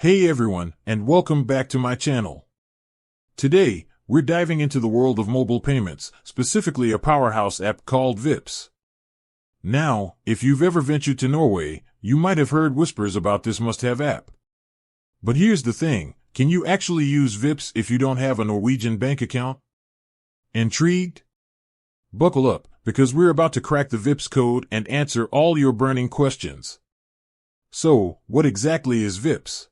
Hey everyone, and welcome back to my channel. Today, we're diving into the world of mobile payments, specifically a powerhouse app called Vipps. Now, if you've ever ventured to Norway, you might have heard whispers about this must-have app. But here's the thing, can you actually use Vipps if you don't have a Norwegian bank account? Intrigued? Buckle up, because we're about to crack the Vipps code and answer all your burning questions. So, what exactly is Vipps?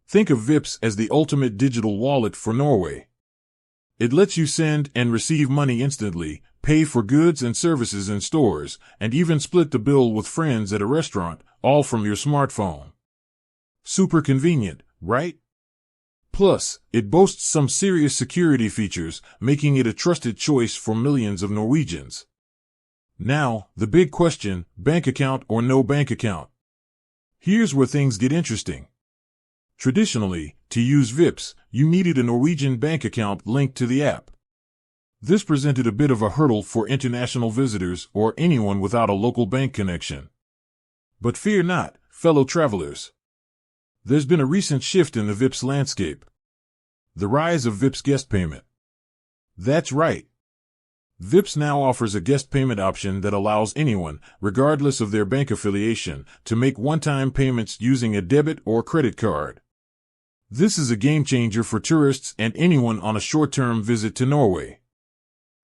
Think of Vipps as the ultimate digital wallet for Norway. It lets you send and receive money instantly, pay for goods and services in stores, and even split the bill with friends at a restaurant, all from your smartphone. Super convenient, right? Plus, it boasts some serious security features, making it a trusted choice for millions of Norwegians. Now, the big question, bank account or no bank account? Here's where things get interesting. Traditionally, to use Vipps, you needed a Norwegian bank account linked to the app. This presented a bit of a hurdle for international visitors or anyone without a local bank connection. But fear not, fellow travelers. There's been a recent shift in the Vipps landscape. The rise of Vipps guest payment. That's right. Vipps now offers a guest payment option that allows anyone, regardless of their bank affiliation, to make one-time payments using a debit or credit card. This is a game-changer for tourists and anyone on a short-term visit to Norway.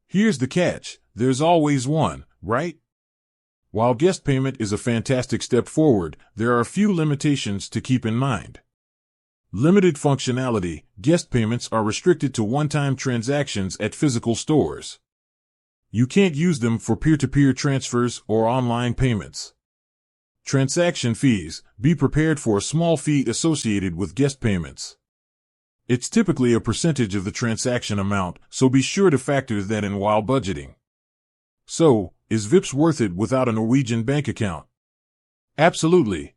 Here's the catch, there's always one, right? While guest payment is a fantastic step forward, there are a few limitations to keep in mind. Limited functionality, guest payments are restricted to one-time transactions at physical stores. You can't use them for peer-to-peer transfers or online payments. Transaction fees, be prepared for a small fee associated with guest payments. It's typically a percentage of the transaction amount, so be sure to factor that in while budgeting. So, is Vipps worth it without a Norwegian bank account? Absolutely.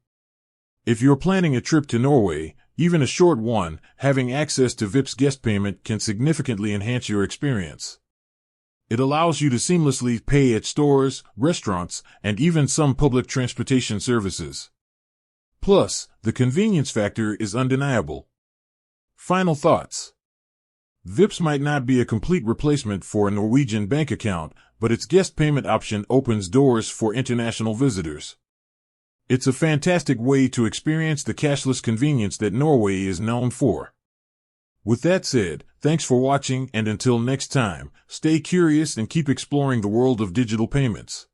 If you're planning a trip to Norway, even a short one, having access to Vipps guest payment can significantly enhance your experience. It allows you to seamlessly pay at stores, restaurants, and even some public transportation services. Plus, the convenience factor is undeniable. Final thoughts. Vipps might not be a complete replacement for a Norwegian bank account, but its guest payment option opens doors for international visitors. It's a fantastic way to experience the cashless convenience that Norway is known for. With that said, thanks for watching, and until next time, stay curious and keep exploring the world of digital payments.